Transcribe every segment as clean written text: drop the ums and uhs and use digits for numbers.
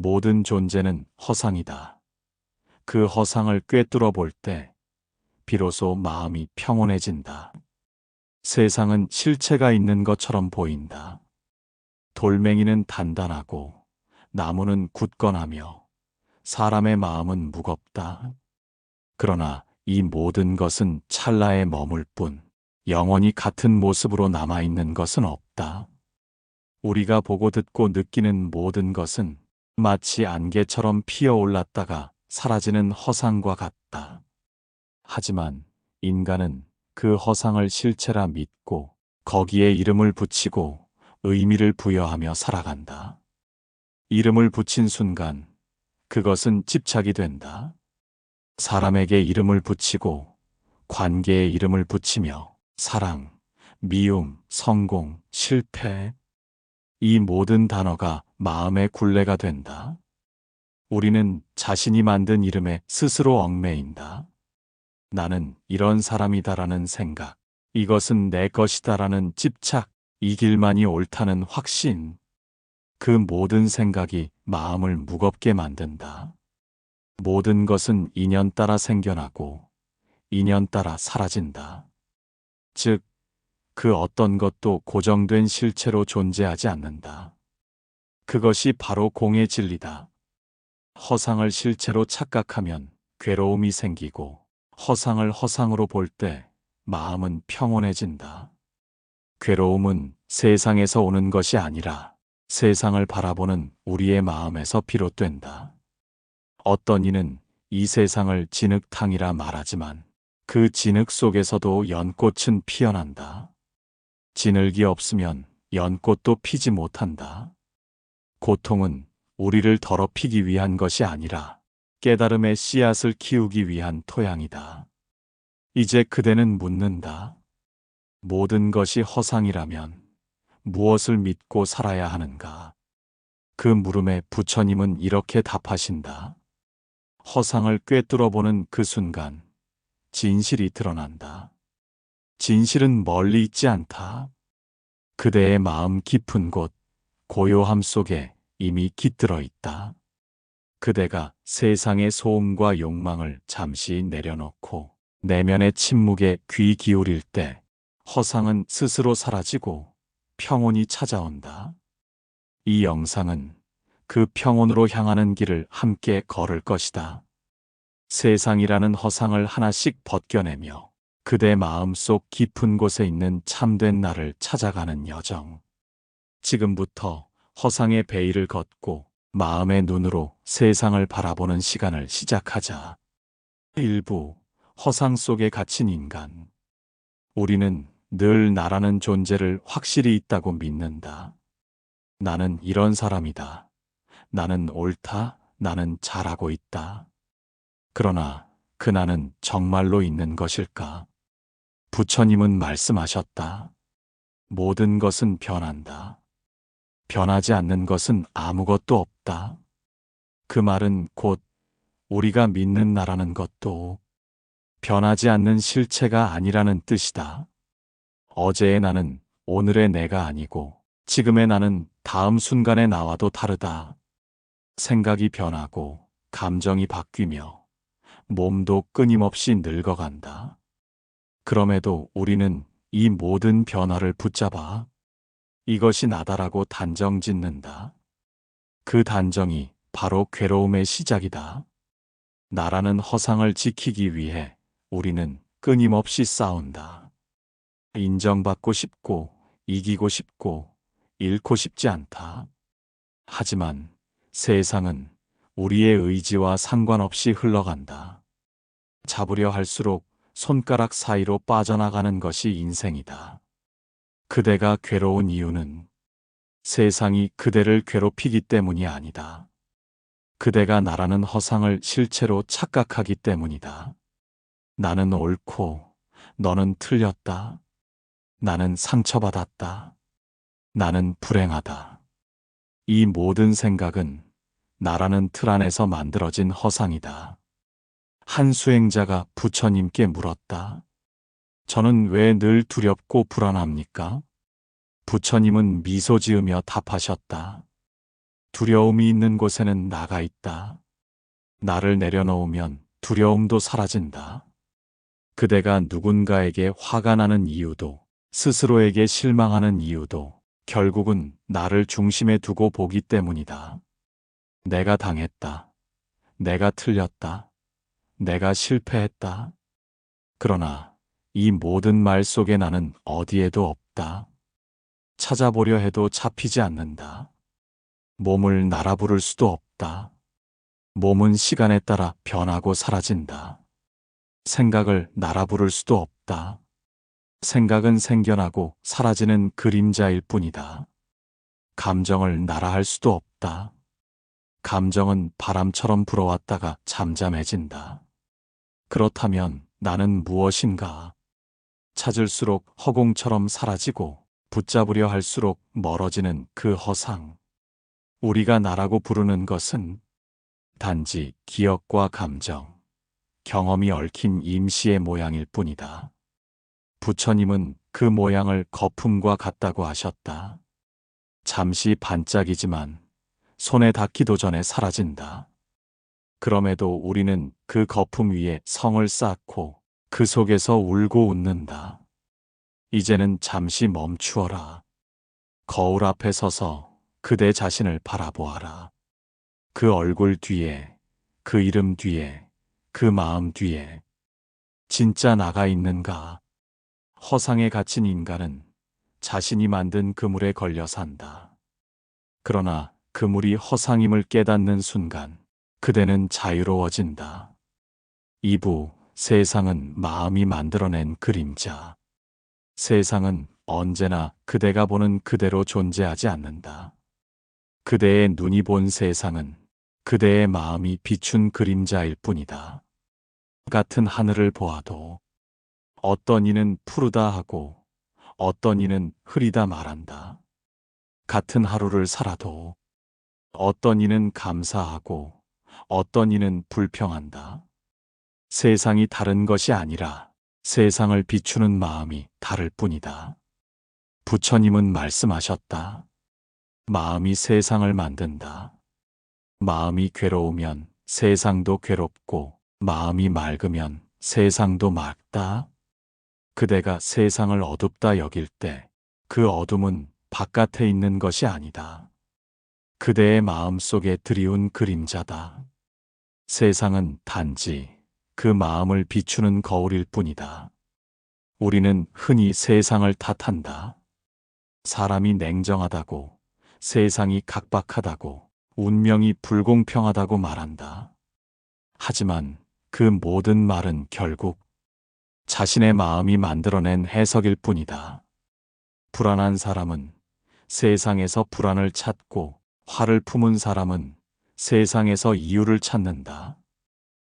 모든 존재는 허상이다. 그 허상을 꿰뚫어 볼 때 비로소 마음이 평온해진다. 세상은 실체가 있는 것처럼 보인다. 돌멩이는 단단하고 나무는 굳건하며 사람의 마음은 무겁다. 그러나 이 모든 것은 찰나에 머물 뿐 영원히 같은 모습으로 남아있는 것은 없다. 우리가 보고 듣고 느끼는 모든 것은 마치 안개처럼 피어올랐다가 사라지는 허상과 같다. 하지만 인간은 그 허상을 실체라 믿고 거기에 이름을 붙이고 의미를 부여하며 살아간다. 이름을 붙인 순간 그것은 집착이 된다. 사람에게 이름을 붙이고 관계에 이름을 붙이며 사랑, 미움, 성공, 실패, 이 모든 단어가 마음의 굴레가 된다. 우리는 자신이 만든 이름에 스스로 얽매인다. 나는 이런 사람이다라는 생각, 이것은 내 것이다라는 집착, 이 길만이 옳다는 확신. 그 모든 생각이 마음을 무겁게 만든다. 모든 것은 인연 따라 생겨나고 인연 따라 사라진다. 즉, 그 어떤 것도 고정된 실체로 존재하지 않는다. 그것이 바로 공의 진리다. 허상을 실체로 착각하면 괴로움이 생기고 허상을 허상으로 볼 때 마음은 평온해진다. 괴로움은 세상에서 오는 것이 아니라 세상을 바라보는 우리의 마음에서 비롯된다. 어떤 이는 이 세상을 진흙탕이라 말하지만 그 진흙 속에서도 연꽃은 피어난다. 진흙이 없으면 연꽃도 피지 못한다. 고통은 우리를 더럽히기 위한 것이 아니라 깨달음의 씨앗을 키우기 위한 토양이다. 이제 그대는 묻는다. 모든 것이 허상이라면 무엇을 믿고 살아야 하는가? 그 물음에 부처님은 이렇게 답하신다. 허상을 꿰뚫어 보는 그 순간 진실이 드러난다. 진실은 멀리 있지 않다. 그대의 마음 깊은 곳, 고요함 속에 이미 깃들어 있다. 그대가 세상의 소음과 욕망을 잠시 내려놓고 내면의 침묵에 귀 기울일 때 허상은 스스로 사라지고 평온이 찾아온다. 이 영상은 그 평온으로 향하는 길을 함께 걸을 것이다. 세상이라는 허상을 하나씩 벗겨내며 그대 마음속 깊은 곳에 있는 참된 나를 찾아가는 여정. 지금부터 허상의 베일을 걷고 마음의 눈으로 세상을 바라보는 시간을 시작하자. 일부 허상 속에 갇힌 인간. 우리는 늘 나라는 존재를 확실히 있다고 믿는다. 나는 이런 사람이다. 나는 옳다. 나는 잘하고 있다. 그러나 그 나는 정말로 있는 것일까? 부처님은 말씀하셨다. 모든 것은 변한다. 변하지 않는 것은 아무것도 없다. 그 말은 곧 우리가 믿는 나라는 것도 변하지 않는 실체가 아니라는 뜻이다. 어제의 나는 오늘의 내가 아니고 지금의 나는 다음 순간의 나와도 다르다. 생각이 변하고 감정이 바뀌며 몸도 끊임없이 늙어간다. 그럼에도 우리는 이 모든 변화를 붙잡아 이것이 나다라고 단정 짓는다. 그 단정이 바로 괴로움의 시작이다. 나라는 허상을 지키기 위해 우리는 끊임없이 싸운다. 인정받고 싶고 이기고 싶고 잃고 싶지 않다. 하지만 세상은 우리의 의지와 상관없이 흘러간다. 잡으려 할수록 손가락 사이로 빠져나가는 것이 인생이다. 그대가 괴로운 이유는 세상이 그대를 괴롭히기 때문이 아니다. 그대가 나라는 허상을 실체로 착각하기 때문이다. 나는 옳고 너는 틀렸다. 나는 상처받았다. 나는 불행하다. 이 모든 생각은 나라는 틀 안에서 만들어진 허상이다. 한 수행자가 부처님께 물었다. 저는 왜 늘 두렵고 불안합니까? 부처님은 미소 지으며 답하셨다. 두려움이 있는 곳에는 나가 있다. 나를 내려놓으면 두려움도 사라진다. 그대가 누군가에게 화가 나는 이유도, 스스로에게 실망하는 이유도 결국은 나를 중심에 두고 보기 때문이다. 내가 당했다. 내가 틀렸다. 내가 실패했다. 그러나 이 모든 말 속에 나는 어디에도 없다. 찾아보려 해도 잡히지 않는다. 몸을 날아 부를 수도 없다. 몸은 시간에 따라 변하고 사라진다. 생각을 날아 부를 수도 없다. 생각은 생겨나고 사라지는 그림자일 뿐이다. 감정을 날아할 수도 없다. 감정은 바람처럼 불어왔다가 잠잠해진다. 그렇다면 나는 무엇인가? 찾을수록 허공처럼 사라지고 붙잡으려 할수록 멀어지는 그 허상. 우리가 나라고 부르는 것은 단지 기억과 감정, 경험이 얽힌 임시의 모양일 뿐이다. 부처님은 그 모양을 거품과 같다고 하셨다. 잠시 반짝이지만 손에 닿기도 전에 사라진다. 그럼에도 우리는 그 거품 위에 성을 쌓고 그 속에서 울고 웃는다. 이제는 잠시 멈추어라. 거울 앞에 서서 그대 자신을 바라보아라. 그 얼굴 뒤에, 그 이름 뒤에, 그 마음 뒤에 진짜 나가 있는가? 허상에 갇힌 인간은 자신이 만든 그물에 걸려 산다. 그러나 그물이 허상임을 깨닫는 순간 그대는 자유로워진다. 2부 세상은 마음이 만들어낸 그림자. 세상은 언제나 그대가 보는 그대로 존재하지 않는다. 그대의 눈이 본 세상은 그대의 마음이 비춘 그림자일 뿐이다. 같은 하늘을 보아도 어떤 이는 푸르다 하고 어떤 이는 흐리다 말한다. 같은 하루를 살아도 어떤 이는 감사하고 어떤 이는 불평한다. 세상이 다른 것이 아니라 세상을 비추는 마음이 다를 뿐이다. 부처님은 말씀하셨다. 마음이 세상을 만든다. 마음이 괴로우면 세상도 괴롭고 마음이 맑으면 세상도 맑다. 그대가 세상을 어둡다 여길 때 그 어둠은 바깥에 있는 것이 아니다. 그대의 마음 속에 드리운 그림자다. 세상은 단지 그 마음을 비추는 거울일 뿐이다. 우리는 흔히 세상을 탓한다. 사람이 냉정하다고, 세상이 각박하다고, 운명이 불공평하다고 말한다. 하지만 그 모든 말은 결국 자신의 마음이 만들어낸 해석일 뿐이다. 불안한 사람은 세상에서 불안을 찾고 화를 품은 사람은 세상에서 이유를 찾는다.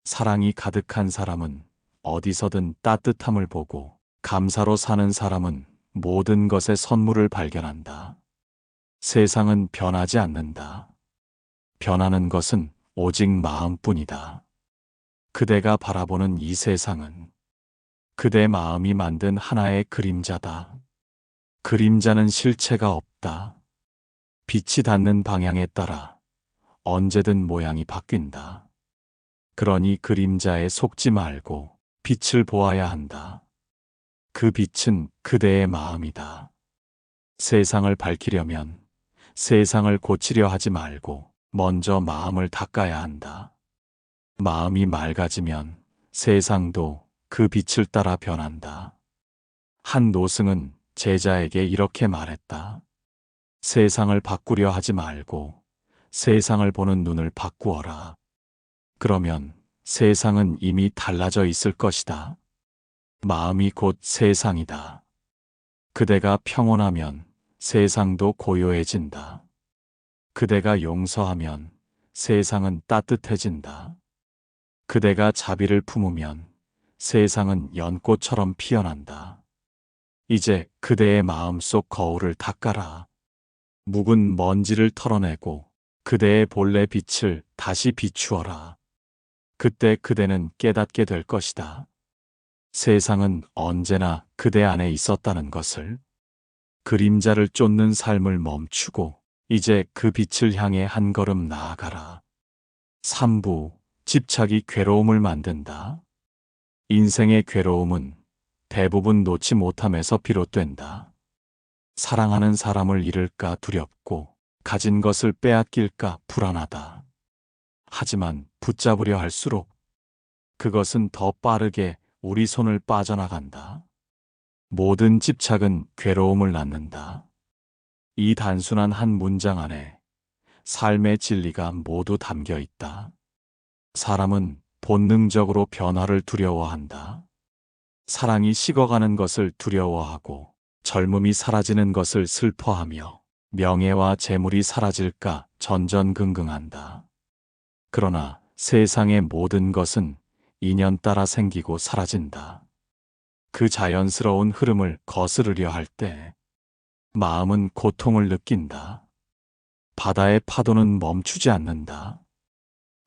사랑이 가득한 사람은 어디서든 따뜻함을 보고 감사로 사는 사람은 모든 것에 선물을 발견한다. 세상은 변하지 않는다. 변하는 것은 오직 마음뿐이다. 그대가 바라보는 이 세상은 그대 마음이 만든 하나의 그림자다. 그림자는 실체가 없다. 빛이 닿는 방향에 따라 언제든 모양이 바뀐다. 그러니 그림자에 속지 말고 빛을 보아야 한다. 그 빛은 그대의 마음이다. 세상을 밝히려면 세상을 고치려 하지 말고 먼저 마음을 닦아야 한다. 마음이 맑아지면 세상도 그 빛을 따라 변한다. 한 노승은 제자에게 이렇게 말했다. 세상을 바꾸려 하지 말고 세상을 보는 눈을 바꾸어라. 그러면 세상은 이미 달라져 있을 것이다. 마음이 곧 세상이다. 그대가 평온하면 세상도 고요해진다. 그대가 용서하면 세상은 따뜻해진다. 그대가 자비를 품으면 세상은 연꽃처럼 피어난다. 이제 그대의 마음속 거울을 닦아라. 묵은 먼지를 털어내고 그대의 본래 빛을 다시 비추어라. 그때 그대는 깨닫게 될 것이다. 세상은 언제나 그대 안에 있었다는 것을. 그림자를 쫓는 삶을 멈추고 이제 그 빛을 향해 한 걸음 나아가라. 3부. 집착이 괴로움을 만든다. 인생의 괴로움은 대부분 놓지 못함에서 비롯된다. 사랑하는 사람을 잃을까 두렵고 가진 것을 빼앗길까 불안하다. 하지만 붙잡으려 할수록 그것은 더 빠르게 우리 손을 빠져나간다. 모든 집착은 괴로움을 낳는다. 이 단순한 한 문장 안에 삶의 진리가 모두 담겨 있다. 사람은 본능적으로 변화를 두려워한다. 사랑이 식어가는 것을 두려워하고 젊음이 사라지는 것을 슬퍼하며 명예와 재물이 사라질까 전전긍긍한다. 그러나 세상의 모든 것은 인연 따라 생기고 사라진다. 그 자연스러운 흐름을 거스르려 할 때 마음은 고통을 느낀다. 바다의 파도는 멈추지 않는다.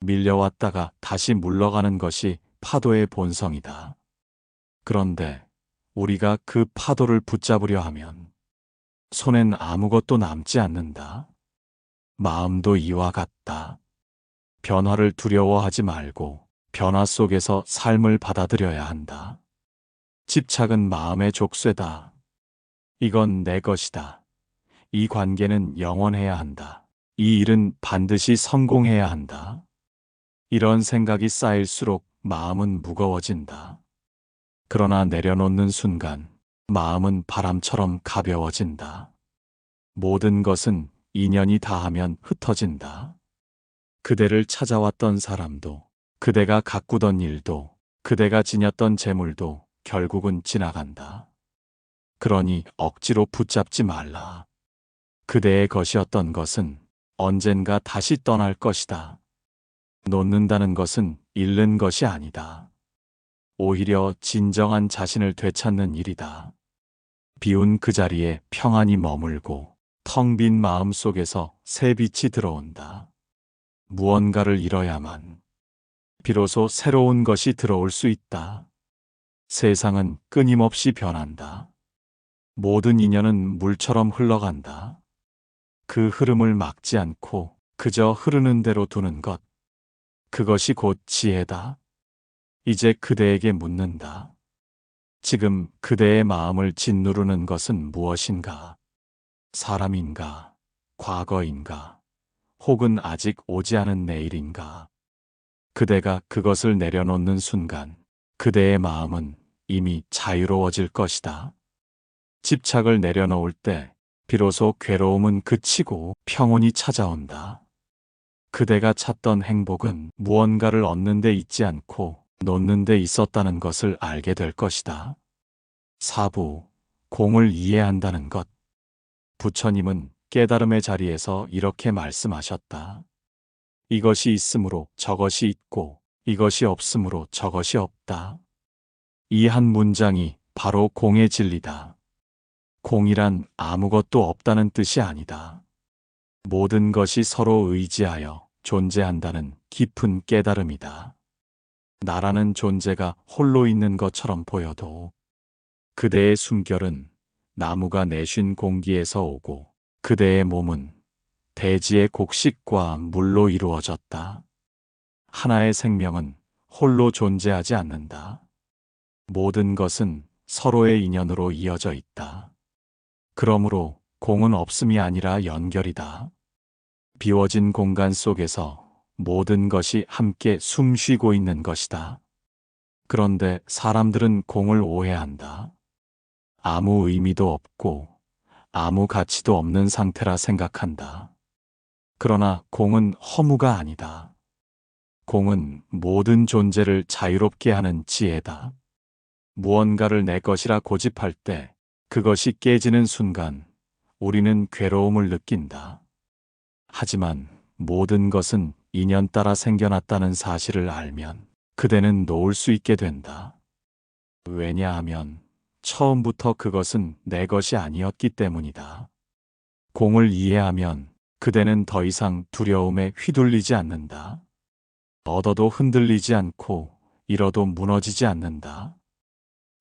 밀려왔다가 다시 물러가는 것이 파도의 본성이다. 그런데 우리가 그 파도를 붙잡으려 하면 손엔 아무것도 남지 않는다. 마음도 이와 같다. 변화를 두려워하지 말고 변화 속에서 삶을 받아들여야 한다. 집착은 마음의 족쇄다. 이건 내 것이다. 이 관계는 영원해야 한다. 이 일은 반드시 성공해야 한다. 이런 생각이 쌓일수록 마음은 무거워진다. 그러나 내려놓는 순간 마음은 바람처럼 가벼워진다. 모든 것은 인연이 닿으면 흩어진다. 그대를 찾아왔던 사람도, 그대가 가꾸던 일도, 그대가 지녔던 재물도 결국은 지나간다. 그러니 억지로 붙잡지 말라. 그대의 것이었던 것은 언젠가 다시 떠날 것이다. 놓는다는 것은 잃는 것이 아니다. 오히려 진정한 자신을 되찾는 일이다. 비운 그 자리에 평안히 머물고 텅 빈 마음 속에서 새 빛이 들어온다. 무언가를 잃어야만 비로소 새로운 것이 들어올 수 있다. 세상은 끊임없이 변한다. 모든 인연은 물처럼 흘러간다. 그 흐름을 막지 않고 그저 흐르는 대로 두는 것. 그것이 곧 지혜다. 이제 그대에게 묻는다. 지금 그대의 마음을 짓누르는 것은 무엇인가? 사람인가? 과거인가? 혹은 아직 오지 않은 내일인가? 그대가 그것을 내려놓는 순간 그대의 마음은 이미 자유로워질 것이다. 집착을 내려놓을 때 비로소 괴로움은 그치고 평온이 찾아온다. 그대가 찾던 행복은 무언가를 얻는 데 있지 않고 놓는 데 있었다는 것을 알게 될 것이다. 4부. 공을 이해한다는 것. 부처님은 깨달음의 자리에서 이렇게 말씀하셨다. 이것이 있으므로 저것이 있고 이것이 없으므로 저것이 없다. 이 한 문장이 바로 공의 진리다. 공이란 아무것도 없다는 뜻이 아니다. 모든 것이 서로 의지하여 존재한다는 깊은 깨달음이다. 나라는 존재가 홀로 있는 것처럼 보여도 그대의 숨결은 나무가 내쉰 공기에서 오고 그대의 몸은 대지의 곡식과 물로 이루어졌다. 하나의 생명은 홀로 존재하지 않는다. 모든 것은 서로의 인연으로 이어져 있다. 그러므로 공은 없음이 아니라 연결이다. 비워진 공간 속에서 모든 것이 함께 숨 쉬고 있는 것이다. 그런데 사람들은 공을 오해한다. 아무 의미도 없고 아무 가치도 없는 상태라 생각한다. 그러나 공은 허무가 아니다. 공은 모든 존재를 자유롭게 하는 지혜다. 무언가를 내 것이라 고집할 때 그것이 깨지는 순간 우리는 괴로움을 느낀다. 하지만 모든 것은 인연 따라 생겨났다는 사실을 알면 그대는 놓을 수 있게 된다. 왜냐하면 처음부터 그것은 내 것이 아니었기 때문이다. 공을 이해하면 그대는 더 이상 두려움에 휘둘리지 않는다. 얻어도 흔들리지 않고 잃어도 무너지지 않는다.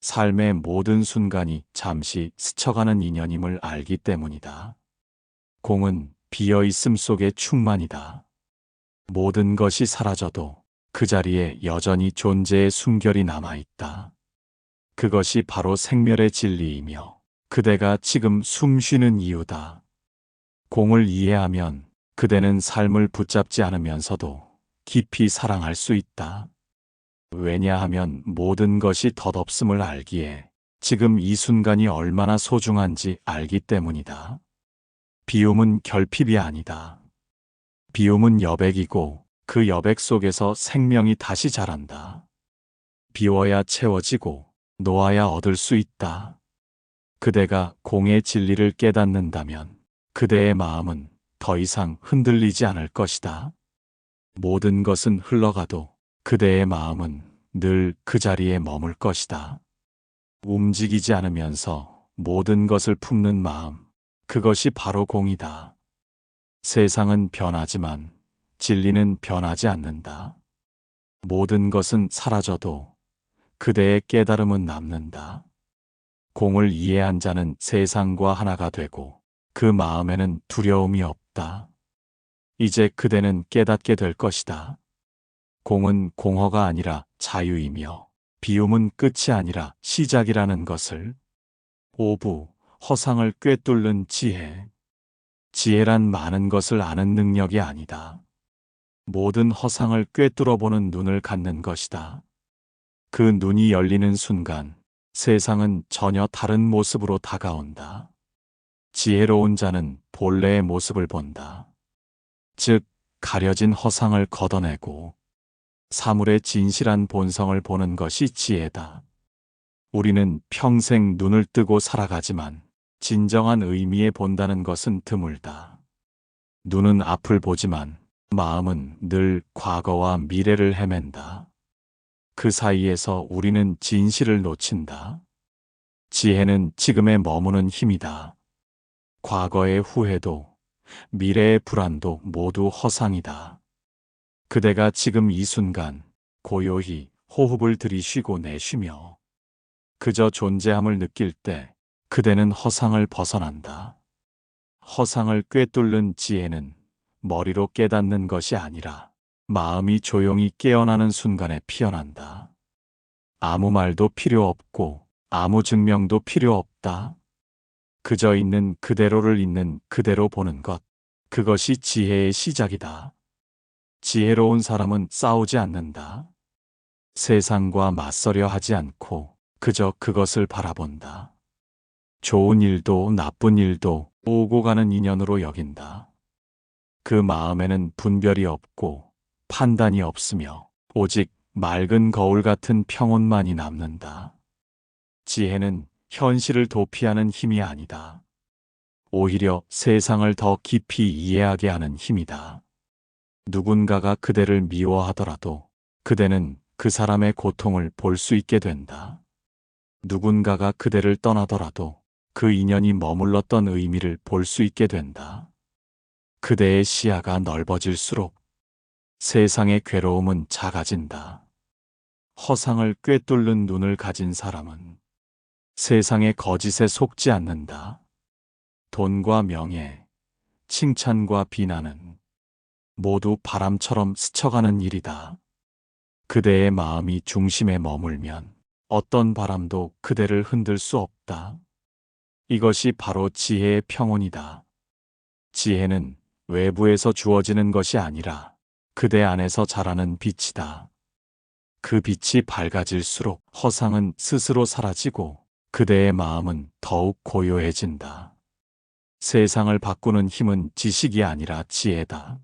삶의 모든 순간이 잠시 스쳐가는 인연임을 알기 때문이다. 공은 비어있음 속의 충만이다. 모든 것이 사라져도 그 자리에 여전히 존재의 숨결이 남아있다. 그것이 바로 생멸의 진리이며 그대가 지금 숨 쉬는 이유다. 공을 이해하면 그대는 삶을 붙잡지 않으면서도 깊이 사랑할 수 있다. 왜냐하면 모든 것이 덧없음을 알기에 지금 이 순간이 얼마나 소중한지 알기 때문이다. 비움은 결핍이 아니다. 비움은 여백이고 그 여백 속에서 생명이 다시 자란다. 비워야 채워지고 놓아야 얻을 수 있다. 그대가 공의 진리를 깨닫는다면 그대의 마음은 더 이상 흔들리지 않을 것이다. 모든 것은 흘러가도 그대의 마음은 늘 그 자리에 머물 것이다. 움직이지 않으면서 모든 것을 품는 마음, 그것이 바로 공이다. 세상은 변하지만 진리는 변하지 않는다. 모든 것은 사라져도 그대의 깨달음은 남는다. 공을 이해한 자는 세상과 하나가 되고 그 마음에는 두려움이 없다. 이제 그대는 깨닫게 될 것이다. 공은 공허가 아니라 자유이며 비움은 끝이 아니라 시작이라는 것을. 오부, 허상을 꿰뚫는 지혜. 지혜란 많은 것을 아는 능력이 아니다. 모든 허상을 꿰뚫어보는 눈을 갖는 것이다. 그 눈이 열리는 순간 세상은 전혀 다른 모습으로 다가온다. 지혜로운 자는 본래의 모습을 본다. 즉, 가려진 허상을 걷어내고 사물의 진실한 본성을 보는 것이 지혜다. 우리는 평생 눈을 뜨고 살아가지만 진정한 의미에 본다는 것은 드물다. 눈은 앞을 보지만 마음은 늘 과거와 미래를 헤맨다. 그 사이에서 우리는 진실을 놓친다. 지혜는 지금에 머무는 힘이다. 과거의 후회도 미래의 불안도 모두 허상이다. 그대가 지금 이 순간 고요히 호흡을 들이쉬고 내쉬며 그저 존재함을 느낄 때 그대는 허상을 벗어난다. 허상을 꿰뚫는 지혜는 머리로 깨닫는 것이 아니라 마음이 조용히 깨어나는 순간에 피어난다. 아무 말도 필요 없고 아무 증명도 필요 없다. 그저 있는 그대로를 있는 그대로 보는 것. 그것이 지혜의 시작이다. 지혜로운 사람은 싸우지 않는다. 세상과 맞서려 하지 않고 그저 그것을 바라본다. 좋은 일도 나쁜 일도 오고 가는 인연으로 여긴다. 그 마음에는 분별이 없고 판단이 없으며 오직 맑은 거울 같은 평온만이 남는다. 지혜는 현실을 도피하는 힘이 아니다. 오히려 세상을 더 깊이 이해하게 하는 힘이다. 누군가가 그대를 미워하더라도 그대는 그 사람의 고통을 볼 수 있게 된다. 누군가가 그대를 떠나더라도 그 인연이 머물렀던 의미를 볼 수 있게 된다. 그대의 시야가 넓어질수록 세상의 괴로움은 작아진다. 허상을 꿰뚫는 눈을 가진 사람은 세상의 거짓에 속지 않는다. 돈과 명예, 칭찬과 비난은 모두 바람처럼 스쳐가는 일이다. 그대의 마음이 중심에 머물면 어떤 바람도 그대를 흔들 수 없다. 이것이 바로 지혜의 평온이다. 지혜는 외부에서 주어지는 것이 아니라 그대 안에서 자라는 빛이다. 그 빛이 밝아질수록 허상은 스스로 사라지고 그대의 마음은 더욱 고요해진다. 세상을 바꾸는 힘은 지식이 아니라 지혜다.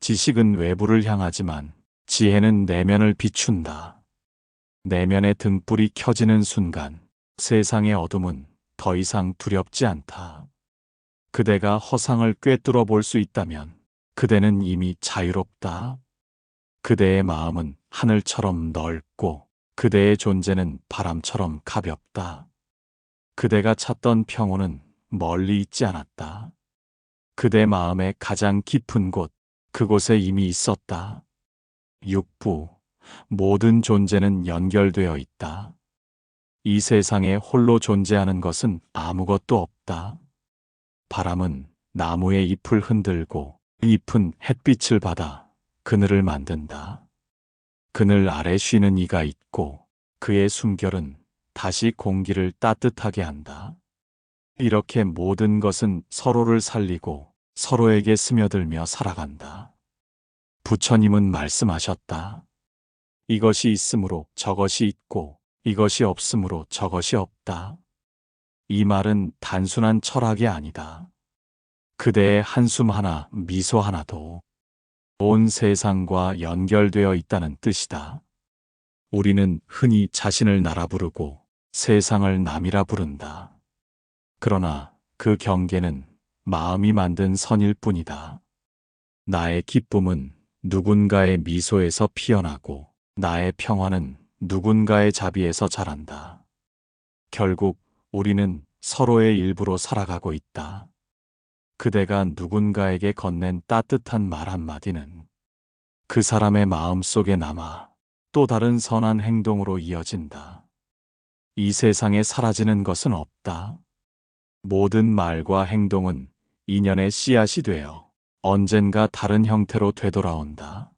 지식은 외부를 향하지만 지혜는 내면을 비춘다. 내면의 등불이 켜지는 순간 세상의 어둠은 더 이상 두렵지 않다. 그대가 허상을 꿰뚫어 볼 수 있다면 그대는 이미 자유롭다. 그대의 마음은 하늘처럼 넓고 그대의 존재는 바람처럼 가볍다. 그대가 찾던 평온은 멀리 있지 않았다. 그대 마음의 가장 깊은 곳, 그곳에 이미 있었다. 육부, 모든 존재는 연결되어 있다. 이 세상에 홀로 존재하는 것은 아무것도 없다. 바람은 나무의 잎을 흔들고 잎은 햇빛을 받아 그늘을 만든다. 그늘 아래 쉬는 이가 있고 그의 숨결은 다시 공기를 따뜻하게 한다. 이렇게 모든 것은 서로를 살리고 서로에게 스며들며 살아간다. 부처님은 말씀하셨다. 이것이 있으므로 저것이 있고 이것이 없으므로 저것이 없다. 이 말은 단순한 철학이 아니다. 그대의 한숨 하나, 미소 하나도 온 세상과 연결되어 있다는 뜻이다. 우리는 흔히 자신을 나라 부르고 세상을 남이라 부른다. 그러나 그 경계는 마음이 만든 선일 뿐이다. 나의 기쁨은 누군가의 미소에서 피어나고 나의 평화는 누군가의 자비에서 자란다. 결국 우리는 서로의 일부로 살아가고 있다. 그대가 누군가에게 건넨 따뜻한 말 한마디는 그 사람의 마음 속에 남아 또 다른 선한 행동으로 이어진다. 이 세상에 사라지는 것은 없다. 모든 말과 행동은 인연의 씨앗이 되어 언젠가 다른 형태로 되돌아온다.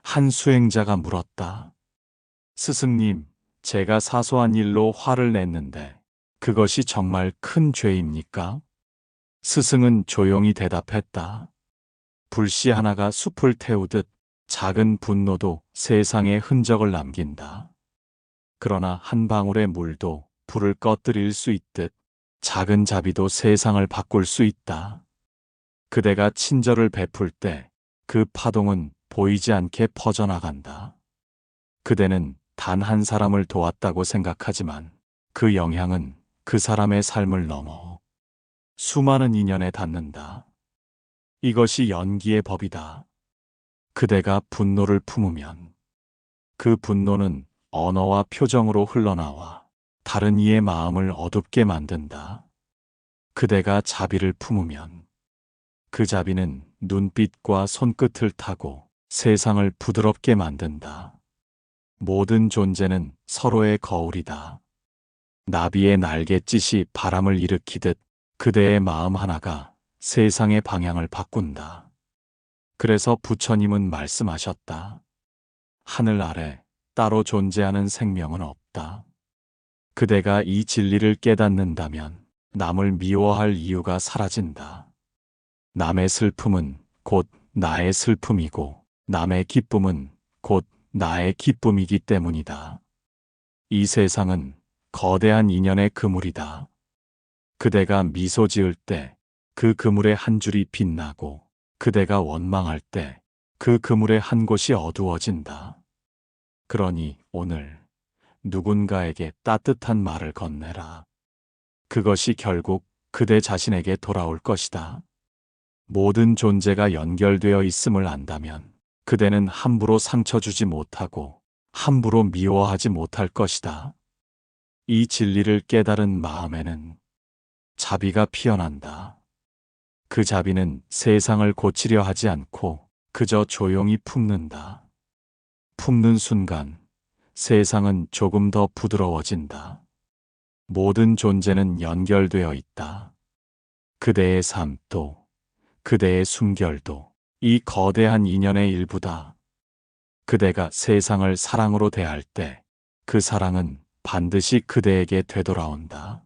한 수행자가 물었다. 스승님, 제가 사소한 일로 화를 냈는데 그것이 정말 큰 죄입니까? 스승은 조용히 대답했다. 불씨 하나가 숲을 태우듯 작은 분노도 세상에 흔적을 남긴다. 그러나 한 방울의 물도 불을 꺼뜨릴 수 있듯 작은 자비도 세상을 바꿀 수 있다. 그대가 친절을 베풀 때 그 파동은 보이지 않게 퍼져나간다. 그대는 단 한 사람을 도왔다고 생각하지만 그 영향은 그 사람의 삶을 넘어 수많은 인연에 닿는다. 이것이 연기의 법이다. 그대가 분노를 품으면 그 분노는 언어와 표정으로 흘러나와 다른 이의 마음을 어둡게 만든다. 그대가 자비를 품으면 그 자비는 눈빛과 손끝을 타고 세상을 부드럽게 만든다. 모든 존재는 서로의 거울이다. 나비의 날갯짓이 바람을 일으키듯 그대의 마음 하나가 세상의 방향을 바꾼다. 그래서 부처님은 말씀하셨다. 하늘 아래 따로 존재하는 생명은 없다. 그대가 이 진리를 깨닫는다면 남을 미워할 이유가 사라진다. 남의 슬픔은 곧 나의 슬픔이고 남의 기쁨은 곧 나의 기쁨이기 때문이다. 이 세상은 거대한 인연의 그물이다. 그대가 미소 지을 때 그 그물의 한 줄이 빛나고 그대가 원망할 때 그 그물의 한 곳이 어두워진다. 그러니 오늘 누군가에게 따뜻한 말을 건네라. 그것이 결국 그대 자신에게 돌아올 것이다. 모든 존재가 연결되어 있음을 안다면 그대는 함부로 상처 주지 못하고 함부로 미워하지 못할 것이다. 이 진리를 깨달은 마음에는 자비가 피어난다. 그 자비는 세상을 고치려 하지 않고 그저 조용히 품는다. 품는 순간 세상은 조금 더 부드러워진다. 모든 존재는 연결되어 있다. 그대의 삶도 그대의 숨결도 이 거대한 인연의 일부다. 그대가 세상을 사랑으로 대할 때 그 사랑은 반드시 그대에게 되돌아온다.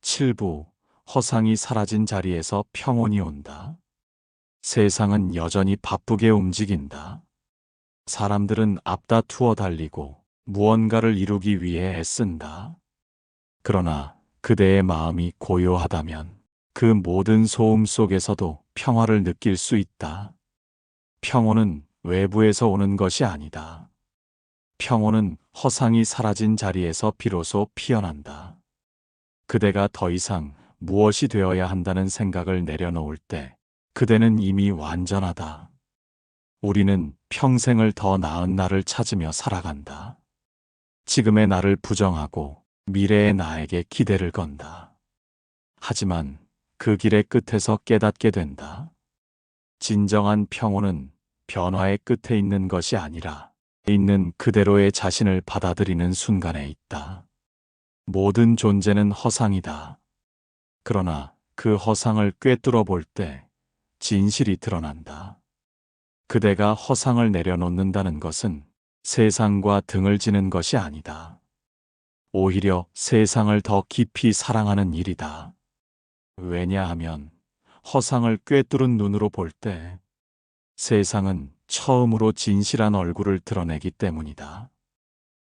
7부 허상이 사라진 자리에서 평온이 온다. 세상은 여전히 바쁘게 움직인다. 사람들은 앞다투어 달리고 무언가를 이루기 위해 애쓴다. 그러나 그대의 마음이 고요하다면 그 모든 소음 속에서도 평화를 느낄 수 있다. 평온은 외부에서 오는 것이 아니다. 평온은 허상이 사라진 자리에서 비로소 피어난다. 그대가 더 이상 무엇이 되어야 한다는 생각을 내려놓을 때 그대는 이미 완전하다. 우리는 평생을 더 나은 나를 찾으며 살아간다. 지금의 나를 부정하고 미래의 나에게 기대를 건다. 하지만 그 길의 끝에서 깨닫게 된다. 진정한 평온은 변화의 끝에 있는 것이 아니라 있는 그대로의 자신을 받아들이는 순간에 있다. 모든 존재는 허상이다. 그러나 그 허상을 꿰뚫어 볼 때 진실이 드러난다. 그대가 허상을 내려놓는다는 것은 세상과 등을 지는 것이 아니다. 오히려 세상을 더 깊이 사랑하는 일이다. 왜냐하면 허상을 꿰뚫은 눈으로 볼 때 세상은 처음으로 진실한 얼굴을 드러내기 때문이다.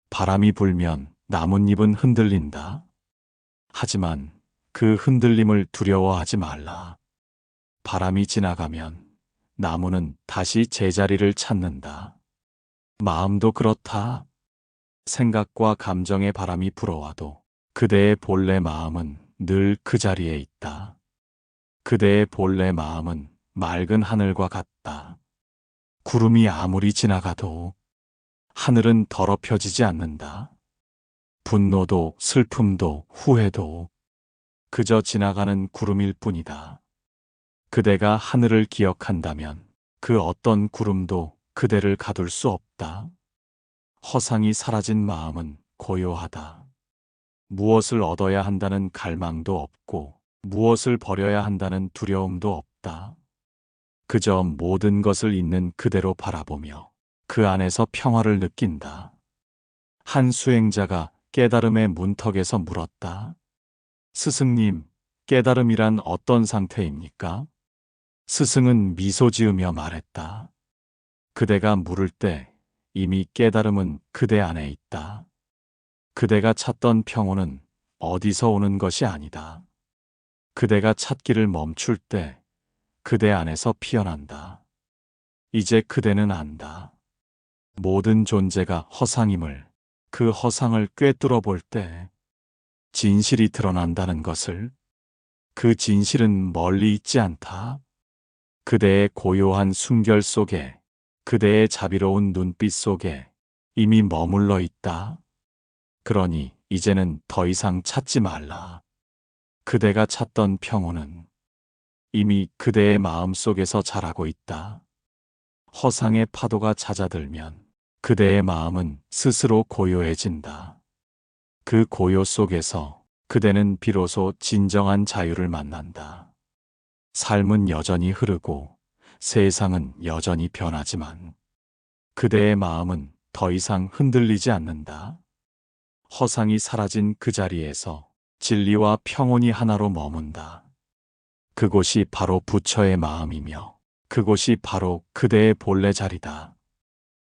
바람이 불면 나뭇잎은 흔들린다. 하지만 그 흔들림을 두려워하지 말라. 바람이 지나가면 나무는 다시 제자리를 찾는다. 마음도 그렇다. 생각과 감정의 바람이 불어와도 그대의 본래 마음은 늘 그 자리에 있다. 그대의 본래 마음은 맑은 하늘과 같다. 구름이 아무리 지나가도 하늘은 더럽혀지지 않는다. 분노도 슬픔도 후회도 그저 지나가는 구름일 뿐이다. 그대가 하늘을 기억한다면 그 어떤 구름도 그대를 가둘 수 없다. 허상이 사라진 마음은 고요하다. 무엇을 얻어야 한다는 갈망도 없고 무엇을 버려야 한다는 두려움도 없다. 그저 모든 것을 있는 그대로 바라보며 그 안에서 평화를 느낀다. 한 수행자가 깨달음의 문턱에서 물었다. 스승님, 깨달음이란 어떤 상태입니까? 스승은 미소 지으며 말했다. 그대가 물을 때 이미 깨달음은 그대 안에 있다. 그대가 찾던 평온은 어디서 오는 것이 아니다. 그대가 찾기를 멈출 때 그대 안에서 피어난다. 이제 그대는 안다. 모든 존재가 허상임을, 그 허상을 꿰뚫어 볼 때 진실이 드러난다는 것을. 그 진실은 멀리 있지 않다. 그대의 고요한 숨결 속에, 그대의 자비로운 눈빛 속에 이미 머물러 있다. 그러니 이제는 더 이상 찾지 말라. 그대가 찾던 평온은 이미 그대의 마음 속에서 자라고 있다. 허상의 파도가 잦아들면 그대의 마음은 스스로 고요해진다. 그 고요 속에서 그대는 비로소 진정한 자유를 만난다. 삶은 여전히 흐르고 세상은 여전히 변하지만 그대의 마음은 더 이상 흔들리지 않는다. 허상이 사라진 그 자리에서 진리와 평온이 하나로 머문다. 그곳이 바로 부처의 마음이며 그곳이 바로 그대의 본래 자리다.